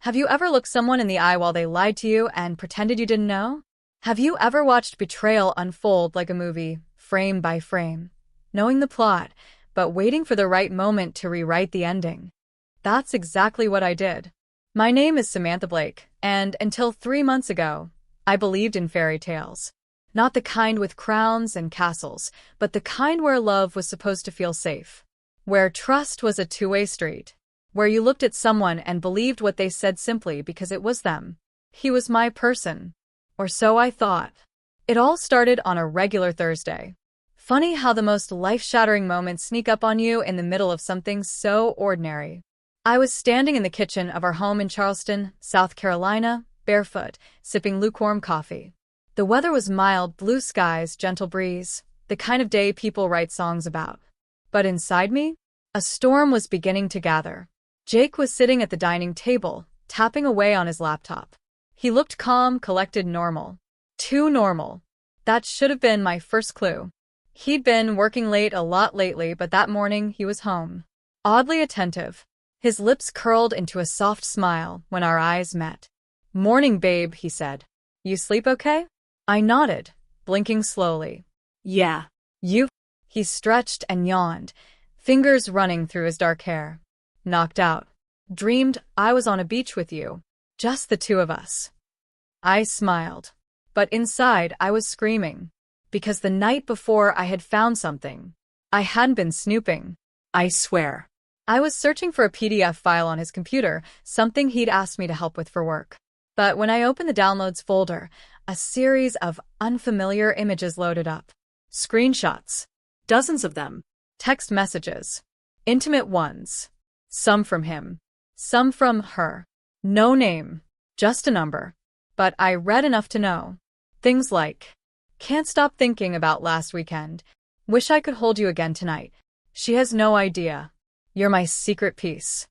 Have you ever looked someone in the eye while they lied to you and pretended you didn't know? Have you ever watched betrayal unfold like a movie, frame by frame, knowing the plot, but waiting for the right moment to rewrite the ending? That's exactly what I did. My name is Samantha Blake, and until 3 months ago, I believed in fairy tales. Not the kind with crowns and castles, but the kind where love was supposed to feel safe. Where trust was a two-way street. Where you looked at someone and believed what they said simply because it was them. He was my person. Or so I thought. It all started on a regular Thursday. Funny how the most life-shattering moments sneak up on you in the middle of something so ordinary. I was standing in the kitchen of our home in Charleston, South Carolina, barefoot, sipping lukewarm coffee. The weather was mild, blue skies, gentle breeze, the kind of day people write songs about. But inside me, a storm was beginning to gather. Jake was sitting at the dining table, tapping away on his laptop. He looked calm, collected, normal. Too normal. That should have been my first clue. He'd been working late a lot lately, but that morning he was home. Oddly attentive. His lips curled into a soft smile when our eyes met. "Morning, babe," he said. "You sleep okay?" I nodded, blinking slowly. "Yeah. You?" He stretched and yawned, fingers running through his dark hair. "Knocked out. Dreamed I was on a beach with you. Just the two of us." I smiled. But inside I was screaming. Because the night before I had found something. I hadn't been snooping. I swear. I was searching for a PDF file on his computer, something he'd asked me to help with for work. But when I opened the downloads folder, a series of unfamiliar images loaded up. Screenshots. Dozens of them. Text messages. Intimate ones. Some from him. Some from her. No name. Just a number. But I read enough to know. Things like, "Can't stop thinking about last weekend. Wish I could hold you again tonight. She has no idea. You're my secret piece."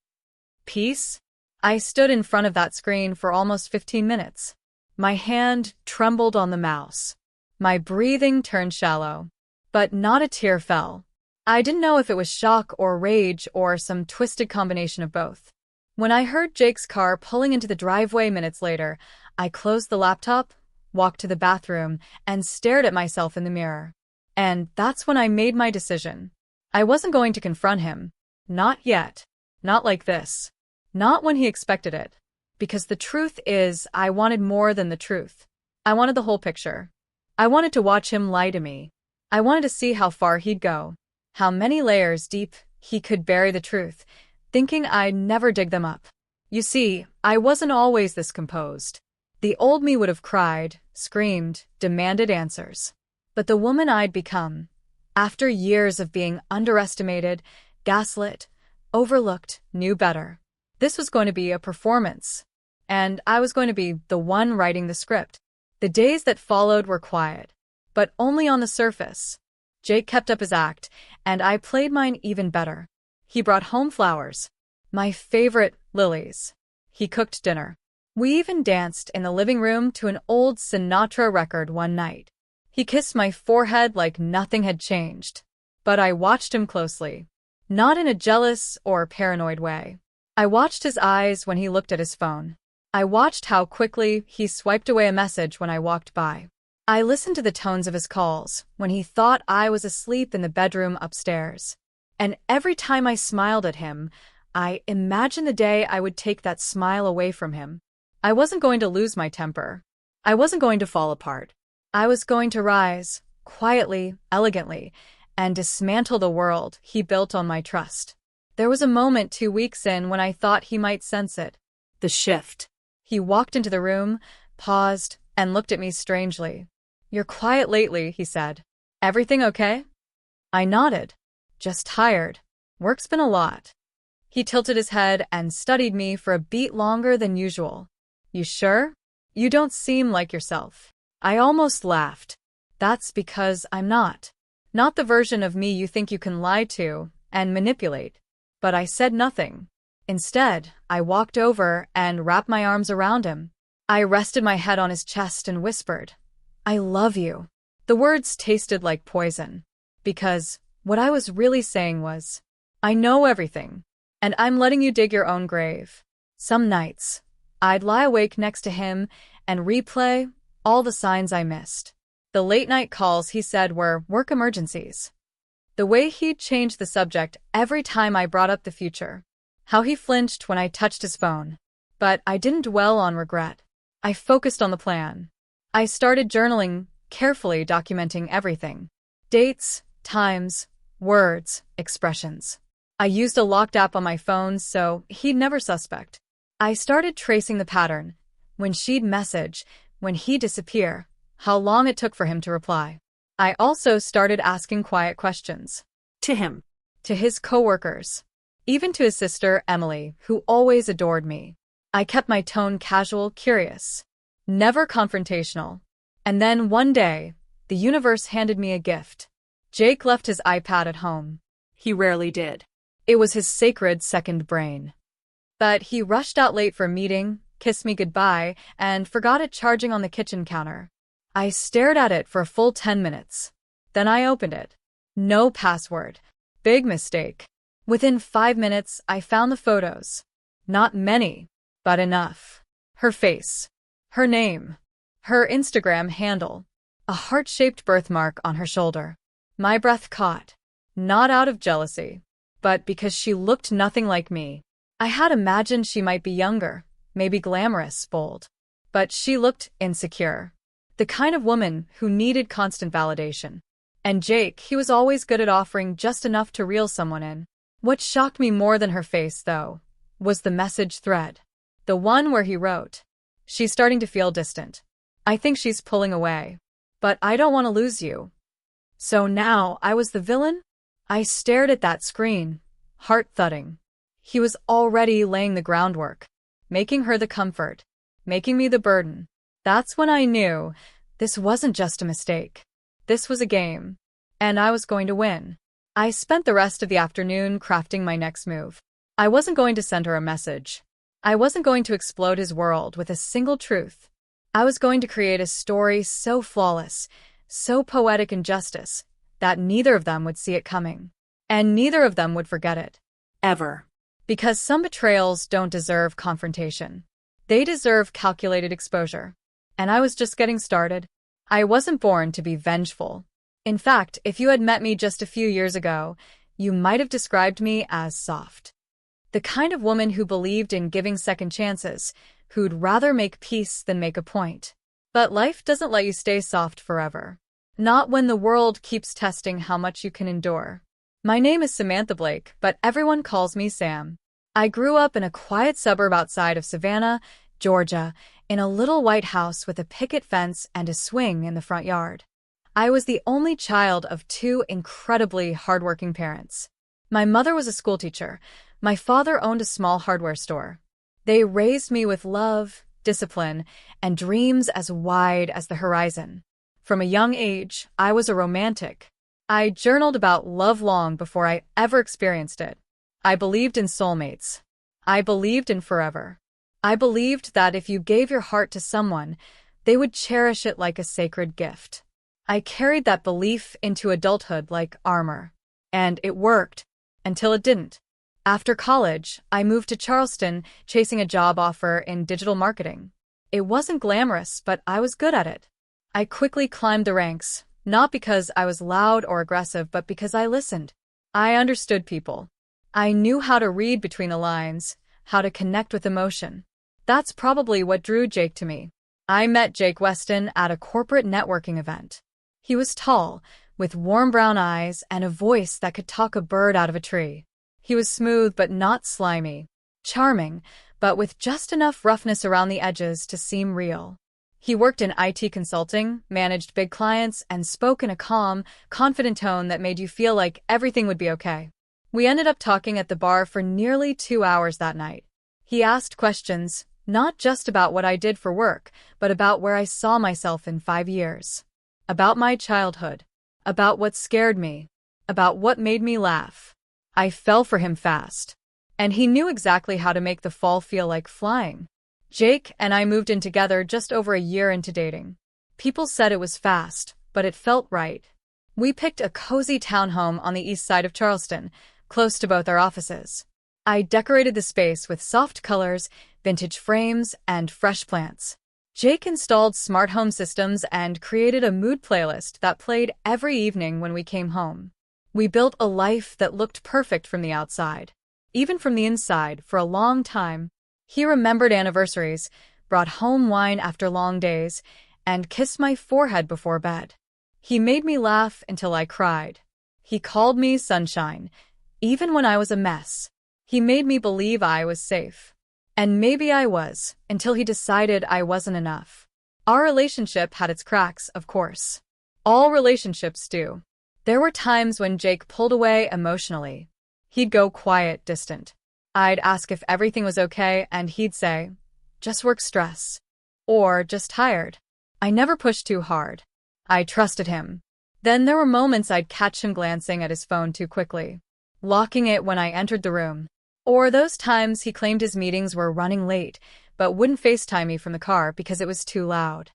Piece? I stood in front of that screen for almost 15 minutes. My hand trembled on the mouse. My breathing turned shallow. But not a tear fell. I didn't know if it was shock or rage or some twisted combination of both. When I heard Jake's car pulling into the driveway minutes later, I closed the laptop, walked to the bathroom, and stared at myself in the mirror. And that's when I made my decision. I wasn't going to confront him. Not yet. Not like this. Not when he expected it. Because the truth is, I wanted more than the truth. I wanted the whole picture. I wanted to watch him lie to me. I wanted to see how far he'd go. How many layers deep he could bury the truth, thinking I'd never dig them up. You see, I wasn't always this composed. The old me would have cried, screamed, demanded answers. But the woman I'd become, after years of being underestimated, gaslit, overlooked, knew better. This was going to be a performance. And I was going to be the one writing the script. The days that followed were quiet, but only on the surface. Jake kept up his act, and I played mine even better. He brought home flowers. My favorite, lilies. He cooked dinner. We even danced in the living room to an old Sinatra record one night. He kissed my forehead like nothing had changed. But I watched him closely. Not in a jealous or paranoid way. I watched his eyes when he looked at his phone. I watched how quickly he swiped away a message when I walked by. I listened to the tones of his calls when he thought I was asleep in the bedroom upstairs. And every time I smiled at him, I imagined the day I would take that smile away from him. I wasn't going to lose my temper. I wasn't going to fall apart. I was going to rise, quietly, elegantly, and dismantle the world he built on my trust. There was a moment 2 weeks in when I thought he might sense it. The shift. He walked into the room, paused, and looked at me strangely. "You're quiet lately," he said. "Everything okay?" I nodded. "Just tired. Work's been a lot." He tilted his head and studied me for a beat longer than usual. "You sure? You don't seem like yourself." I almost laughed. "That's because I'm not. Not the version of me you think you can lie to and manipulate." But I said nothing. Instead, I walked over and wrapped my arms around him. I rested my head on his chest and whispered, "I love you." The words tasted like poison. Because what I was really saying was, I know everything, and I'm letting you dig your own grave. Some nights, I'd lie awake next to him and replay all the signs I missed. The late-night calls he said were work emergencies. The way he'd change the subject every time I brought up the future. How he flinched when I touched his phone. But I didn't dwell on regret. I focused on the plan. I started journaling, carefully documenting everything. Dates, times, words, expressions. I used a locked app on my phone so he'd never suspect. I started tracing the pattern. When she'd message, when he'd disappear, how long it took for him to reply. I also started asking quiet questions. To him. To his coworkers. Even to his sister, Emily, who always adored me. I kept my tone casual, curious. Never confrontational. And then one day, the universe handed me a gift. Jake left his iPad at home. He rarely did. It was his sacred second brain. But he rushed out late for a meeting, kissed me goodbye, and forgot it charging on the kitchen counter. I stared at it for a full 10 minutes. Then I opened it. No password. Big mistake. Within 5 minutes, I found the photos. Not many, but enough. Her face. Her name. Her Instagram handle. A heart-shaped birthmark on her shoulder. My breath caught. Not out of jealousy, but because she looked nothing like me. I had imagined she might be younger, maybe glamorous, bold. But she looked insecure. The kind of woman who needed constant validation. And Jake, he was always good at offering just enough to reel someone in. What shocked me more than her face, though, was the message thread. The one where he wrote, "She's starting to feel distant. I think she's pulling away. But I don't want to lose you." So now I was the villain? I stared at that screen, heart thudding. He was already laying the groundwork, making her the comfort, making me the burden. That's when I knew this wasn't just a mistake. This was a game, and I was going to win. I spent the rest of the afternoon crafting my next move. I wasn't going to send her a message. I wasn't going to explode his world with a single truth. I was going to create a story so flawless, so poetic in justice, that neither of them would see it coming. And neither of them would forget it. Ever. Because some betrayals don't deserve confrontation. They deserve calculated exposure. And I was just getting started. I wasn't born to be vengeful. In fact, if you had met me just a few years ago, you might have described me as soft. The kind of woman who believed in giving second chances, who'd rather make peace than make a point. But life doesn't let you stay soft forever. Not when the world keeps testing how much you can endure. My name is Samantha Blake, but everyone calls me Sam. I grew up in a quiet suburb outside of Savannah, Georgia, in a little white house with a picket fence and a swing in the front yard. I was the only child of two incredibly hardworking parents. My mother was a schoolteacher. My father owned a small hardware store. They raised me with love, discipline, and dreams as wide as the horizon. From a young age, I was a romantic. I journaled about love long before I ever experienced it. I believed in soulmates. I believed in forever. I believed that if you gave your heart to someone, they would cherish it like a sacred gift. I carried that belief into adulthood like armor. And it worked. Until it didn't. After college, I moved to Charleston, chasing a job offer in digital marketing. It wasn't glamorous, but I was good at it. I quickly climbed the ranks, not because I was loud or aggressive, but because I listened. I understood people. I knew how to read between the lines, how to connect with emotion. That's probably what drew Jake to me. I met Jake Weston at a corporate networking event. He was tall, with warm brown eyes and a voice that could talk a bird out of a tree. He was smooth but not slimy, charming, but with just enough roughness around the edges to seem real. He worked in IT consulting, managed big clients, and spoke in a calm, confident tone that made you feel like everything would be okay. We ended up talking at the bar for nearly 2 hours that night. He asked questions, not just about what I did for work, but about where I saw myself in 5 years. About my childhood. About what scared me. About what made me laugh. I fell for him fast. And he knew exactly how to make the fall feel like flying. Jake and I moved in together just over a year into dating. People said it was fast, but it felt right. We picked a cozy townhome on the east side of Charleston, close to both our offices. I decorated the space with soft colors, vintage frames, and fresh plants. Jake installed smart home systems and created a mood playlist that played every evening when we came home. We built a life that looked perfect from the outside. Even from the inside, for a long time. He remembered anniversaries, brought home wine after long days, and kissed my forehead before bed. He made me laugh until I cried. He called me sunshine, even when I was a mess. He made me believe I was safe. And maybe I was, until he decided I wasn't enough. Our relationship had its cracks, of course. All relationships do. There were times when Jake pulled away emotionally. He'd go quiet, distant. I'd ask if everything was okay, and he'd say, just work stress. Or just tired. I never pushed too hard. I trusted him. Then there were moments I'd catch him glancing at his phone too quickly, locking it when I entered the room. Or those times he claimed his meetings were running late, but wouldn't FaceTime me from the car because it was too loud.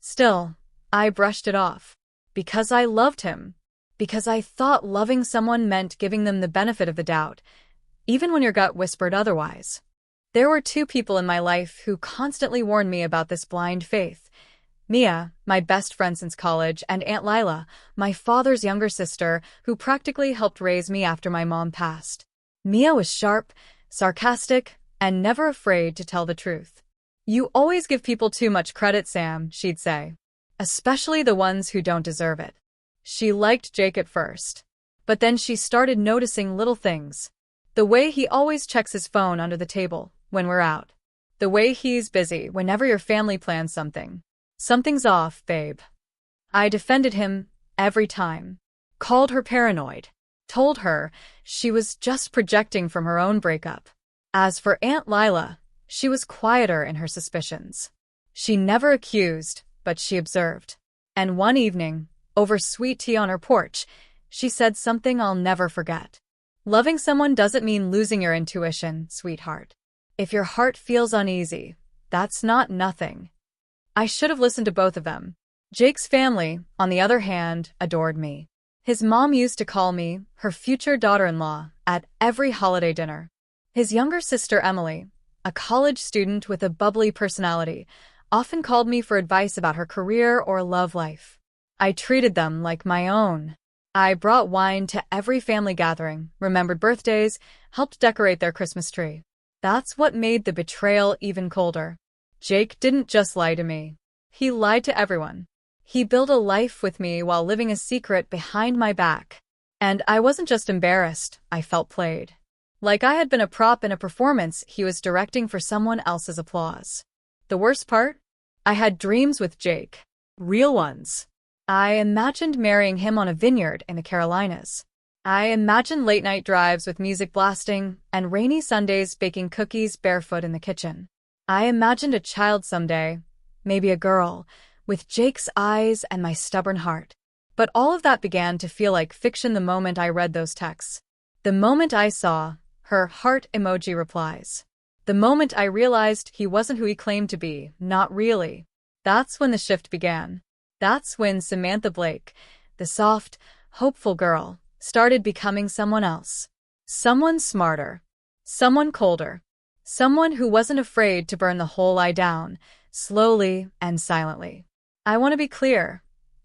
Still, I brushed it off. Because I loved him. Because I thought loving someone meant giving them the benefit of the doubt, even when your gut whispered otherwise. There were two people in my life who constantly warned me about this blind faith. Mia, my best friend since college, and Aunt Lila, my father's younger sister, who practically helped raise me after my mom passed. Mia was sharp, sarcastic, and never afraid to tell the truth. You always give people too much credit, Sam, she'd say. Especially the ones who don't deserve it. She liked Jake at first. But then she started noticing little things. The way he always checks his phone under the table when we're out. The way he's busy whenever your family plans something. Something's off, babe. I defended him every time. Called her paranoid. Told her she was just projecting from her own breakup. As for Aunt Lila, she was quieter in her suspicions. She never accused, but she observed. And one evening, over sweet tea on her porch, she said something I'll never forget. Loving someone doesn't mean losing your intuition, sweetheart. If your heart feels uneasy, that's not nothing. I should have listened to both of them. Jake's family, on the other hand, adored me. His mom used to call me her future daughter-in-law at every holiday dinner. His younger sister Emily, a college student with a bubbly personality, often called me for advice about her career or love life. I treated them like my own. I brought wine to every family gathering, remembered birthdays, helped decorate their Christmas tree. That's what made the betrayal even colder. Jake didn't just lie to me. He lied to everyone. He built a life with me while living a secret behind my back. And I wasn't just embarrassed, I felt played. Like I had been a prop in a performance he was directing for someone else's applause. The worst part? I had dreams with Jake. Real ones. I imagined marrying him on a vineyard in the Carolinas. I imagined late-night drives with music blasting and rainy Sundays baking cookies barefoot in the kitchen. I imagined a child someday, maybe a girl, with Jake's eyes and my stubborn heart. But all of that began to feel like fiction the moment I read those texts. The moment I saw her heart emoji replies. The moment I realized he wasn't who he claimed to be, not really. That's when the shift began. That's when Samantha Blake, the soft, hopeful girl, started becoming someone else. Someone smarter. Someone colder. Someone who wasn't afraid to burn the whole lie down, slowly and silently. I want to be clear.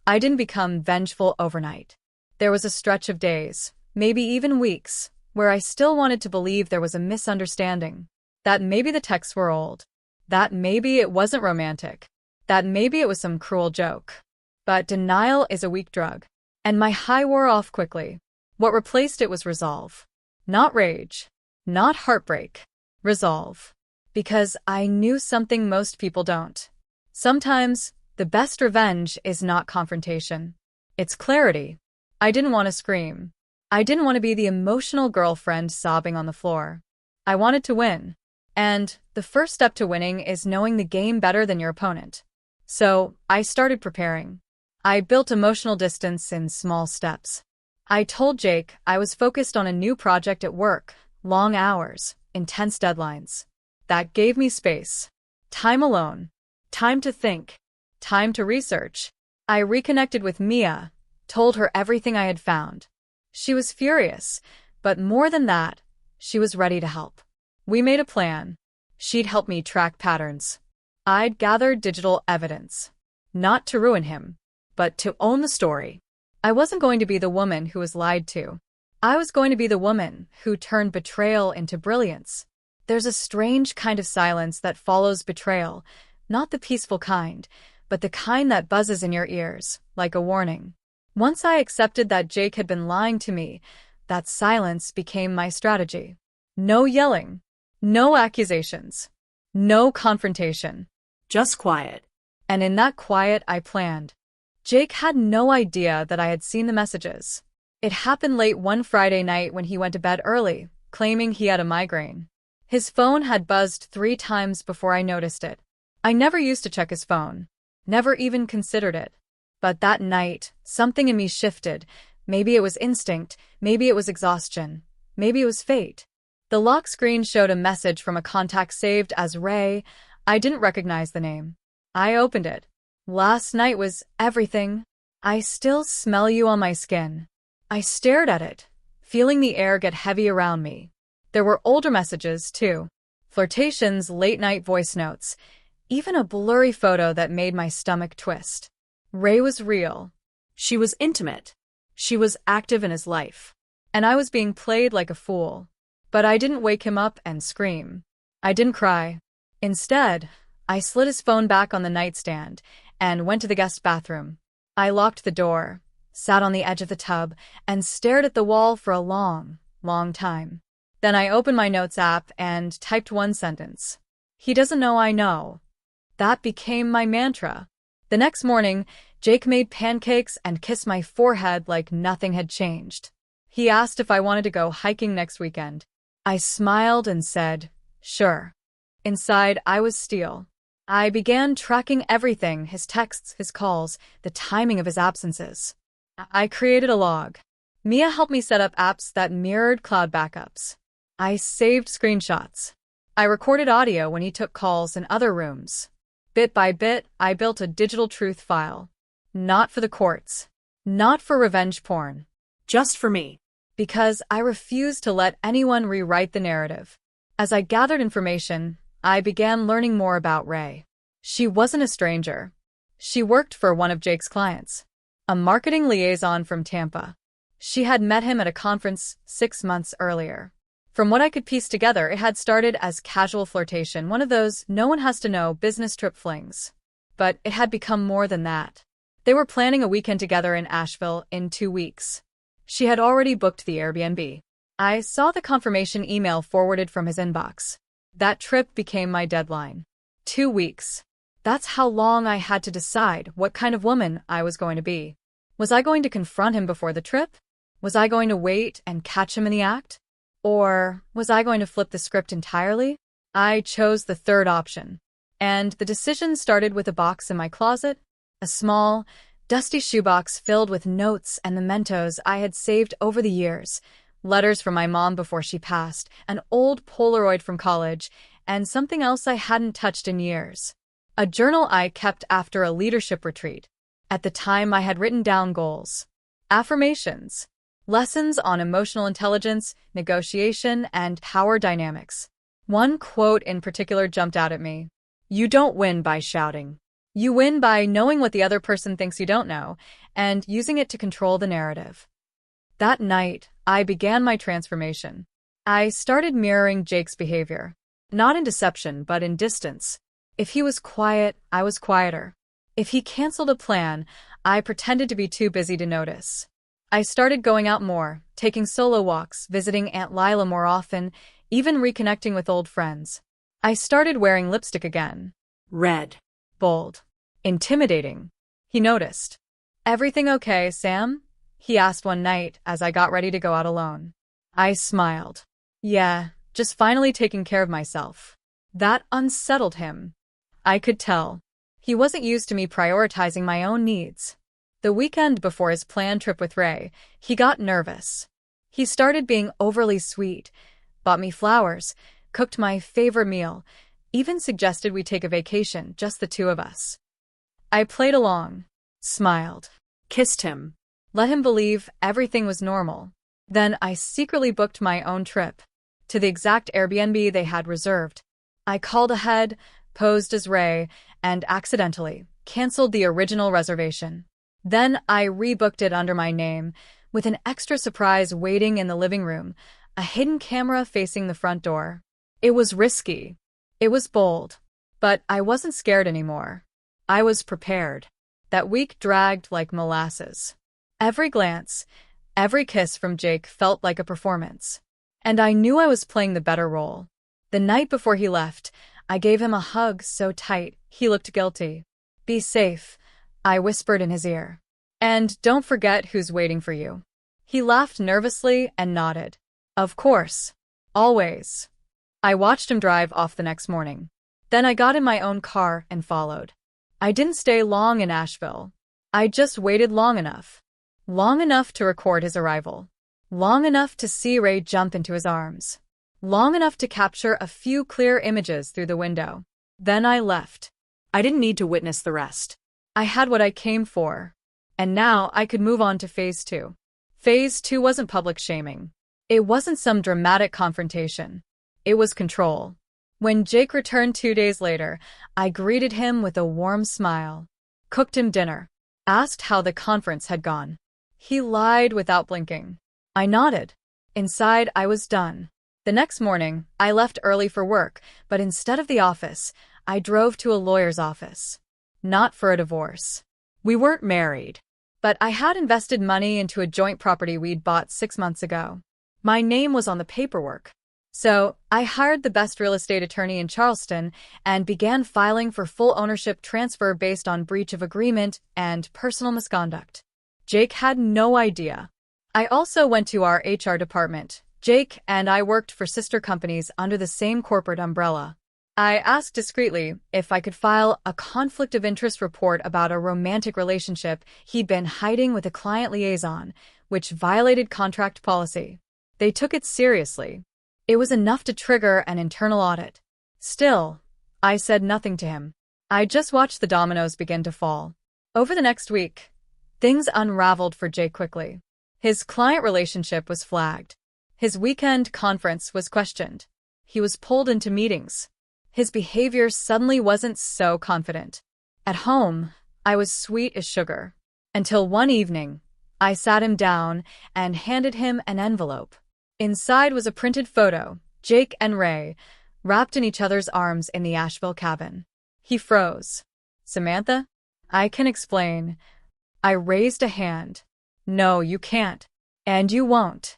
I didn't become vengeful overnight. There was a stretch of days, maybe even weeks, where I still wanted to believe there was a misunderstanding. That maybe the texts were old. That maybe it wasn't romantic. That maybe it was some cruel joke. But denial is a weak drug. And my high wore off quickly. What replaced it was resolve. Not rage. Not heartbreak. Resolve. Because I knew something most people don't. Sometimes, the best revenge is not confrontation. It's clarity. I didn't want to scream. I didn't want to be the emotional girlfriend sobbing on the floor. I wanted to win. And the first step to winning is knowing the game better than your opponent. So, I started preparing. I built emotional distance in small steps. I told Jake I was focused on a new project at work, long hours, intense deadlines. That gave me space. Time alone. Time to think. Time to research. I reconnected with Mia, told her everything I had found. She was furious, but more than that, She was ready to help. We made a plan. She'd help me track patterns. I'd gather digital evidence. Not to ruin him, but to own the story. I wasn't going to be the woman who was lied to. I was going to be the woman who turned betrayal into brilliance. There's a strange kind of silence that follows betrayal, not the peaceful kind, but the kind that buzzes in your ears, like a warning. Once I accepted that Jake had been lying to me, that silence became my strategy. No yelling. No accusations. No confrontation. Just quiet. And in that quiet, I planned. Jake had no idea that I had seen the messages. It happened late one Friday night when he went to bed early, claiming he had a migraine. His phone had buzzed 3 times before I noticed it. I never used to check his phone. Never even considered it. But that night, something in me shifted. Maybe it was instinct, maybe it was exhaustion, maybe it was fate. The lock screen showed a message from a contact saved as Ray. I didn't recognize the name. I opened it. Last night was everything. I still smell you on my skin. I stared at it, feeling the air get heavy around me. There were older messages, too. Flirtations, late-night voice notes, even a blurry photo that made my stomach twist. Ray was real. She was intimate. She was active in his life. And I was being played like a fool. But I didn't wake him up and scream. I didn't cry. Instead, I slid his phone back on the nightstand and went to the guest bathroom. I locked the door, sat on the edge of the tub, and stared at the wall for a long, long time. Then I opened my notes app and typed one sentence. He doesn't know I know. That became my mantra. The next morning, Jake made pancakes and kissed my forehead like nothing had changed. He asked if I wanted to go hiking next weekend. I smiled and said, sure. Inside, I was steel. I began tracking everything, his texts, his calls, the timing of his absences. I created a log. Mia helped me set up apps that mirrored cloud backups. I saved screenshots. I recorded audio when he took calls in other rooms. Bit by bit, I built a digital truth file. Not for the courts. Not for revenge porn. Just for me. Because I refused to let anyone rewrite the narrative. As I gathered information, I began learning more about Ray. She wasn't a stranger. She worked for one of Jake's clients, a marketing liaison from Tampa. She had met him at a conference 6 months earlier. From what I could piece together, it had started as casual flirtation, one of those no-one-has-to-know business trip flings. But it had become more than that. They were planning a weekend together in Asheville in 2 weeks. She had already booked the Airbnb. I saw the confirmation email forwarded from his inbox. That trip became my deadline. 2 weeks. That's how long I had to decide what kind of woman I was going to be. Was I going to confront him before the trip? Was I going to wait and catch him in the act? Or was I going to flip the script entirely? I chose the third option. And the decision started with a box in my closet, a small, dusty shoebox filled with notes and mementos I had saved over the years, letters from my mom before she passed, an old Polaroid from college, and something else I hadn't touched in years. A journal I kept after a leadership retreat. At the time, I had written down goals, affirmations, lessons on emotional intelligence, negotiation, and power dynamics. One quote in particular jumped out at me. You don't win by shouting. You win by knowing what the other person thinks you don't know, and using it to control the narrative. That night, I began my transformation. I started mirroring Jake's behavior. Not in deception, but in distance. If he was quiet, I was quieter. If he canceled a plan, I pretended to be too busy to notice. I started going out more, taking solo walks, visiting Aunt Lila more often, even reconnecting with old friends. I started wearing lipstick again. Red. Bold. Intimidating. He noticed. Everything okay, Sam? He asked one night as I got ready to go out alone. I smiled. Yeah, just finally taking care of myself. That unsettled him. I could tell. He wasn't used to me prioritizing my own needs. The weekend before his planned trip with Ray, he got nervous. He started being overly sweet, bought me flowers, cooked my favorite meal, even suggested we take a vacation, just the two of us. I played along, smiled, Kissed him. let him believe everything was normal. Then I secretly booked my own trip. to the exact Airbnb they had reserved. I called ahead, posed as Ray, and accidentally canceled the original reservation. Then I rebooked it under my name, with an extra surprise waiting in the living room, a hidden camera facing the front door. It was risky. It was bold. But I wasn't scared anymore. I was prepared. That week dragged like molasses. Every glance, every kiss from Jake felt like a performance. And I knew I was playing the better role. The night before he left, I gave him a hug so tight he looked guilty. "Be safe," I whispered in his ear. "And don't forget who's waiting for you." He laughed nervously and nodded. "Of course. Always." I watched him drive off the next morning. Then I got in my own car and followed. I didn't stay long in Asheville. I just waited long enough. Long enough to record his arrival. Long enough to see Ray jump into his arms. Long enough to capture a few clear images through the window. Then I left. I didn't need to witness the rest. I had what I came for. And now I could move on to phase 2. Phase 2 wasn't public shaming. It wasn't some dramatic confrontation. It was control. When Jake returned 2 days later, I greeted him with a warm smile. Cooked him dinner. Asked how the conference had gone. He lied without blinking. I nodded. Inside, I was done. The next morning, I left early for work, but instead of the office, I drove to a lawyer's office. Not for a divorce. We weren't married. But I had invested money into a joint property we'd bought 6 months ago. My name was on the paperwork. So, I hired the best real estate attorney in Charleston and began filing for full ownership transfer based on breach of agreement and personal misconduct. Jake had no idea. I also went to our HR department. Jake and I worked for sister companies under the same corporate umbrella. I asked discreetly if I could file a conflict of interest report about a romantic relationship he'd been hiding with a client liaison, which violated contract policy. They took it seriously. It was enough to trigger an internal audit. Still, I said nothing to him. I just watched the dominoes begin to fall. Over the next week, things unraveled for Jake quickly. His client relationship was flagged. His weekend conference was questioned. He was pulled into meetings. His behavior suddenly wasn't so confident. At home, I was sweet as sugar. Until one evening, I sat him down and handed him an envelope. Inside was a printed photo, Jake and Ray, wrapped in each other's arms in the Asheville cabin. He froze. "Samantha? I can explain." I raised a hand. "No, you can't. And you won't."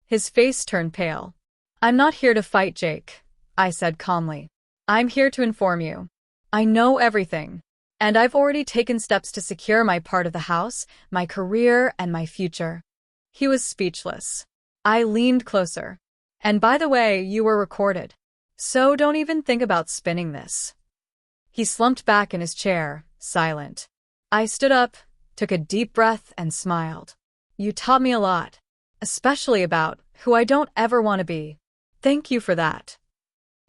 His face turned pale. "I'm not here to fight, Jake," I said calmly. "I'm here to inform you. I know everything. And I've already taken steps to secure my part of the house, my career, and my future." He was speechless. I leaned closer. "And by the way, you were recorded. So don't even think about spinning this." He slumped back in his chair, silent. I stood up, took a deep breath, and smiled. "You taught me a lot, especially about who I don't ever want to be. Thank you for that."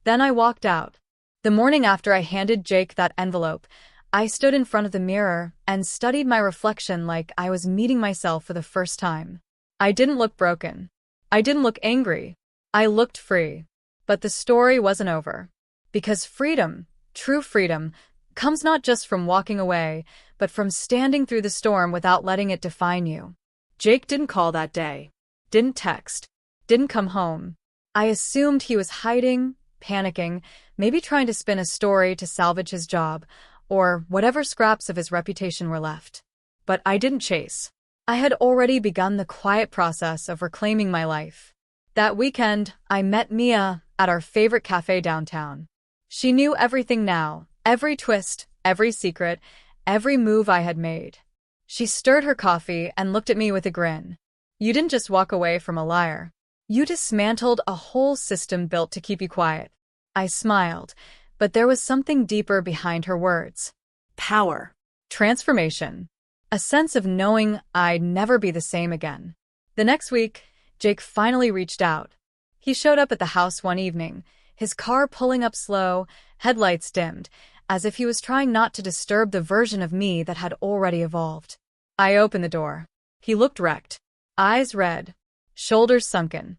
Then I walked out. The morning after I handed Jake that envelope, I stood in front of the mirror and studied my reflection like I was meeting myself for the first time. I didn't look broken. I didn't look angry. I looked free. But the story wasn't over. Because freedom, true freedom, comes not just from walking away, but from standing through the storm without letting it define you. Jake didn't call that day. Didn't text. Didn't come home. I assumed he was hiding, panicking, maybe trying to spin a story to salvage his job, or whatever scraps of his reputation were left. But I didn't chase. I had already begun the quiet process of reclaiming my life. That weekend, I met Mia at our favorite cafe downtown. She knew everything now, every twist, every secret, every move I had made. She stirred her coffee and looked at me with a grin. "You didn't just walk away from a liar. You dismantled a whole system built to keep you quiet." I smiled, but there was something deeper behind her words. Power. Transformation. A sense of knowing I'd never be the same again. The next week, Jake finally reached out. He showed up at the house one evening, his car pulling up slow, headlights dimmed, as if he was trying not to disturb the version of me that had already evolved. I opened the door. He looked wrecked. Eyes red. Shoulders sunken.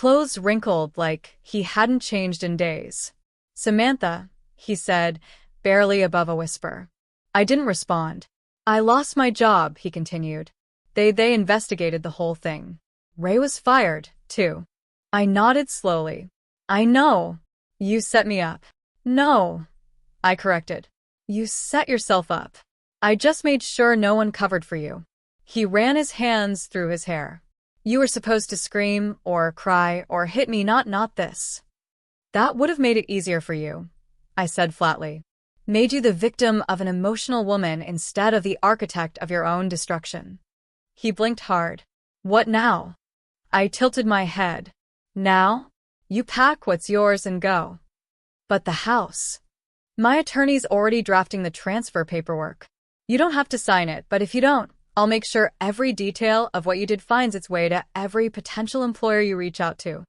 clothes wrinkled like he hadn't changed in days. "Samantha," he said, barely above a whisper. I didn't respond. "I lost my job," he continued. They investigated the whole thing. Ray was fired, too." I nodded slowly. "I know. You set me up." "No," I corrected. "You set yourself up. I just made sure no one covered for you." He ran his hands through his hair. "You were supposed to scream, or cry, or hit me, not this." "That would have made it easier for you," I said flatly. "Made you the victim of an emotional woman instead of the architect of your own destruction." He blinked hard. "What now?" I tilted my head. "Now? You pack what's yours and go." "But the house. My attorney's already drafting the transfer paperwork. You don't have to sign it, but if you don't, I'll make sure every detail of what you did finds its way to every potential employer you reach out to."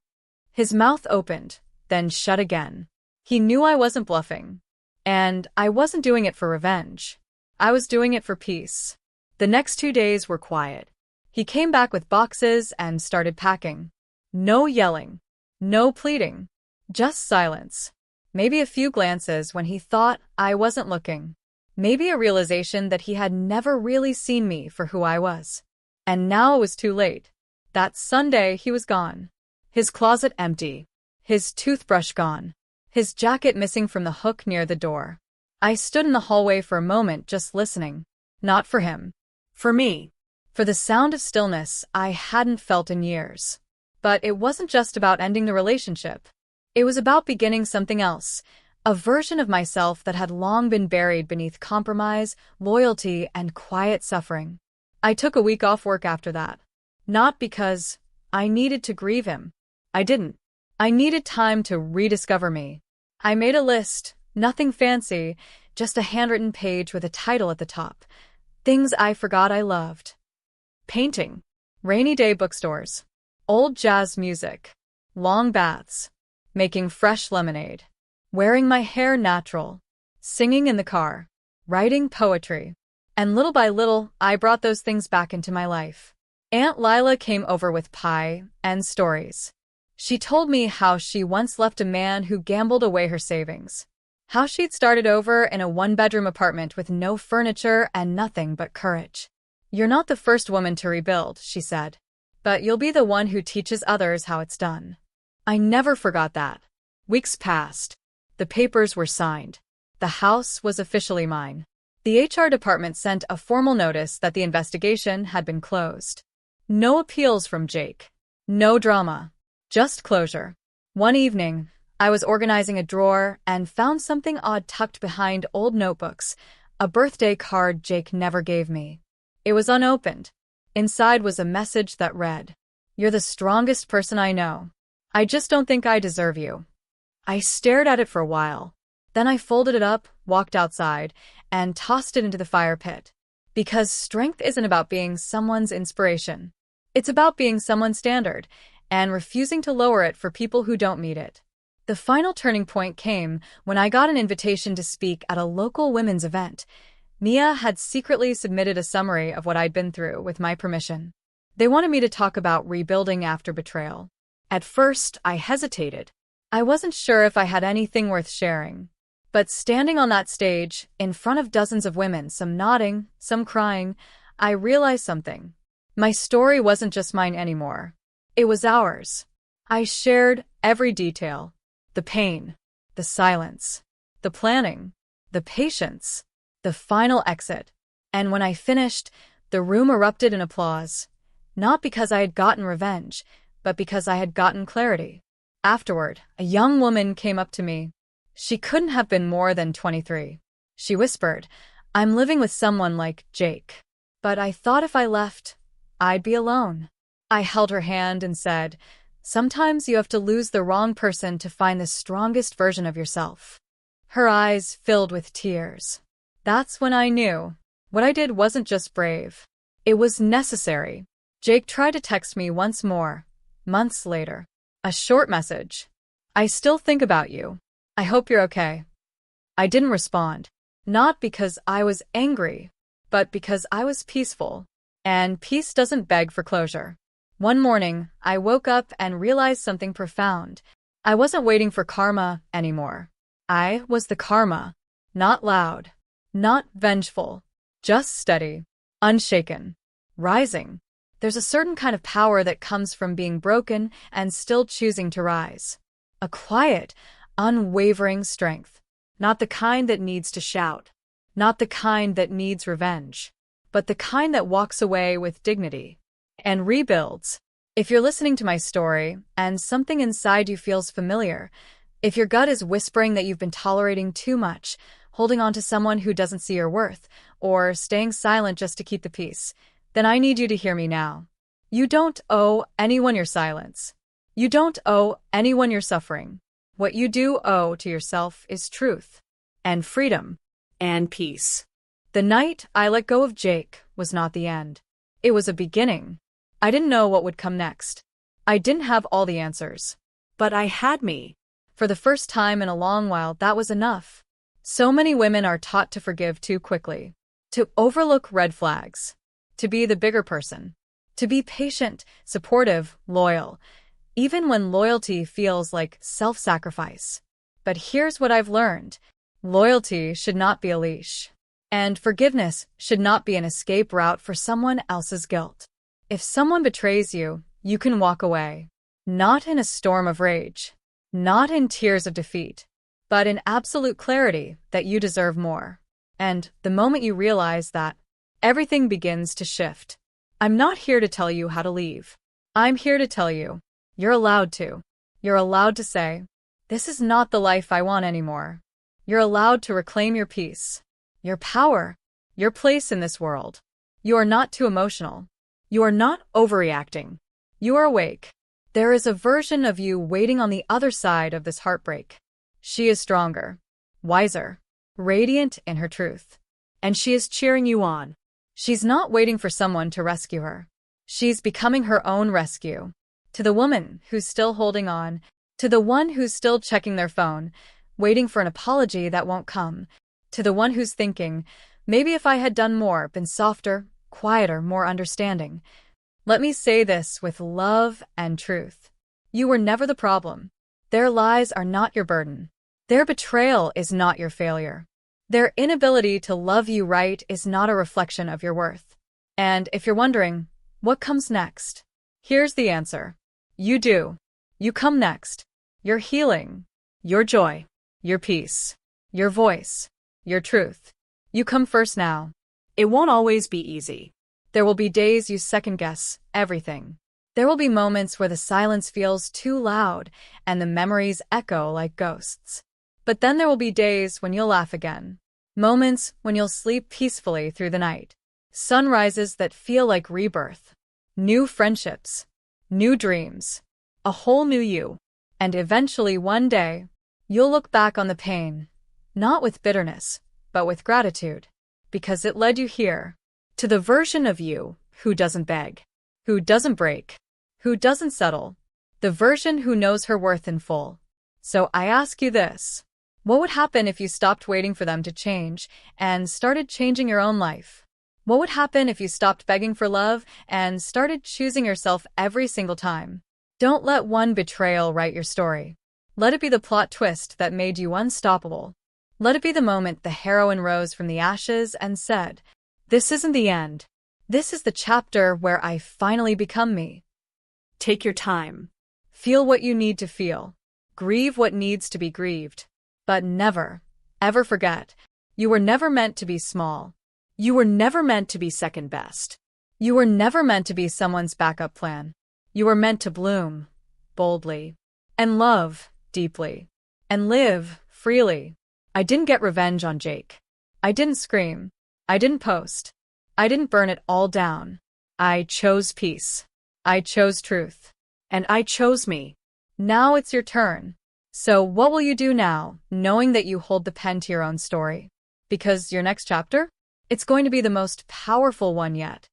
His mouth opened, then shut again. He knew I wasn't bluffing. And I wasn't doing it for revenge. I was doing it for peace. The next 2 days were quiet. He came back with boxes and started packing. No yelling. No pleading. Just silence. Maybe a few glances when he thought I wasn't looking. Maybe a realization that he had never really seen me for who I was. And now it was too late. That Sunday he was gone. His closet empty. His toothbrush gone. His jacket missing from the hook near the door. I stood in the hallway for a moment just listening. Not for him. For me. For the sound of stillness I hadn't felt in years. But it wasn't just about ending the relationship. It was about beginning something else. A version of myself that had long been buried beneath compromise, loyalty, and quiet suffering. I took a week off work after that. Not because I needed to grieve him. I didn't. I needed time to rediscover me. I made a list, nothing fancy, just a handwritten page with a title at the top. Things I forgot I loved. Painting. Rainy day bookstores. Old jazz music. Long baths. Making fresh lemonade. Wearing my hair natural. Singing in the car. Writing poetry. And little by little, I brought those things back into my life. Aunt Lila came over with pie and stories. She told me how she once left a man who gambled away her savings. How she'd started over in a one-bedroom apartment with no furniture and nothing but courage. "You're not the first woman to rebuild," she said. "But you'll be the one who teaches others how it's done." I never forgot that. Weeks passed. The papers were signed. The house was officially mine. The HR department sent a formal notice that the investigation had been closed. No appeals from Jake. No drama. Just closure. One evening, I was organizing a drawer and found something odd tucked behind old notebooks, a birthday card Jake never gave me. It was unopened. Inside was a message that read, "You're the strongest person I know. I just don't think I deserve you." I stared at it for a while. Then I folded it up, walked outside, and tossed it into the fire pit. Because strength isn't about being someone's inspiration. It's about being someone's standard, and refusing to lower it for people who don't meet it. The final turning point came when I got an invitation to speak at a local women's event. Mia had secretly submitted a summary of what I'd been through with my permission. They wanted me to talk about rebuilding after betrayal. At first, I hesitated. I wasn't sure if I had anything worth sharing. But standing on that stage, in front of dozens of women, some nodding, some crying, I realized something. My story wasn't just mine anymore. It was ours. I shared every detail. The pain, the silence, the planning, the patience, the final exit. And when I finished, the room erupted in applause. Not because I had gotten revenge, but because I had gotten clarity. Afterward, a young woman came up to me. She couldn't have been more than 23. She whispered, "I'm living with someone like Jake. But I thought if I left, I'd be alone." I held her hand and said, "Sometimes you have to lose the wrong person to find the strongest version of yourself." Her eyes filled with tears. That's when I knew. What I did wasn't just brave. It was necessary. Jake tried to text me once more, months later. A short message. "I still think about you. I hope you're okay." I didn't respond. Not because I was angry, but because I was peaceful. And peace doesn't beg for closure. One morning, I woke up and realized something profound. I wasn't waiting for karma anymore. I was the karma. Not loud, not vengeful, just steady, unshaken, rising. There's a certain kind of power that comes from being broken and still choosing to rise. A quiet, unwavering strength. Not the kind that needs to shout. Not the kind that needs revenge. But the kind that walks away with dignity and rebuilds. If you're listening to my story and something inside you feels familiar, if your gut is whispering that you've been tolerating too much, holding on to someone who doesn't see your worth, or staying silent just to keep the peace, then I need you to hear me now. You don't owe anyone your silence. You don't owe anyone your suffering. What you do owe to yourself is truth, and freedom, And peace. the night I let go of Jake was not the end. It was a beginning. I didn't know what would come next. I didn't have all the answers. But I had me. For the first time in a long while, that was enough. So many women are taught to forgive too quickly, to overlook red flags, to be the bigger person, to be patient, supportive, loyal, even when loyalty feels like self-sacrifice. But here's what I've learned. Loyalty should not be a leash. And forgiveness should not be an escape route for someone else's guilt. If someone betrays you, you can walk away. Not in a storm of rage. Not in tears of defeat. But in absolute clarity that you deserve more. And the moment you realize that, everything begins to shift. I'm not here to tell you how to leave. I'm here to tell you, you're allowed to. You're allowed to say, this is not the life I want anymore. You're allowed to reclaim your peace, your power, your place in this world. You are not too emotional. You are not overreacting. You are awake. There is a version of you waiting on the other side of this heartbreak. She is stronger, wiser, radiant in her truth. And she is cheering you on. She's not waiting for someone to rescue her. She's becoming her own rescue. To the woman who's still holding on, to the one who's still checking their phone, waiting for an apology that won't come, to the one who's thinking, maybe if I had done more, been softer, quieter, more understanding. Let me say this with love and truth. You were never the problem. Their lies are not your burden. Their betrayal is not your failure. Their inability to love you right is not a reflection of your worth. And if you're wondering, what comes next? Here's the answer. You do. You come next. Your healing, your joy, your peace, your voice, your truth. You come first now. It won't always be easy. There will be days you second-guess everything. There will be moments where the silence feels too loud and the memories echo like ghosts. But then there will be days when you'll laugh again. Moments when you'll sleep peacefully through the night. Sunrises that feel like rebirth. New friendships. New dreams. A whole new you. And eventually one day, you'll look back on the pain, not with bitterness, but with gratitude. Because it led you here. To the version of you who doesn't beg. Who doesn't break. Who doesn't settle. The version who knows her worth in full. So I ask you this. What would happen if you stopped waiting for them to change and started changing your own life? What would happen if you stopped begging for love and started choosing yourself every single time? Don't let one betrayal write your story. Let it be the plot twist that made you unstoppable. Let it be the moment the heroine rose from the ashes and said, "This isn't the end. This is the chapter where I finally become me." Take your time. Feel what you need to feel. Grieve what needs to be grieved. But never, ever forget, you were never meant to be small. You were never meant to be second best. You were never meant to be someone's backup plan. You were meant to bloom, boldly, and love, deeply, and live, freely. I didn't get revenge on Jake. I didn't scream. I didn't post. I didn't burn it all down. I chose peace. I chose truth. And I chose me. Now it's your turn. So what will you do now, knowing that you hold the pen to your own story? Because your next chapter? It's going to be the most powerful one yet.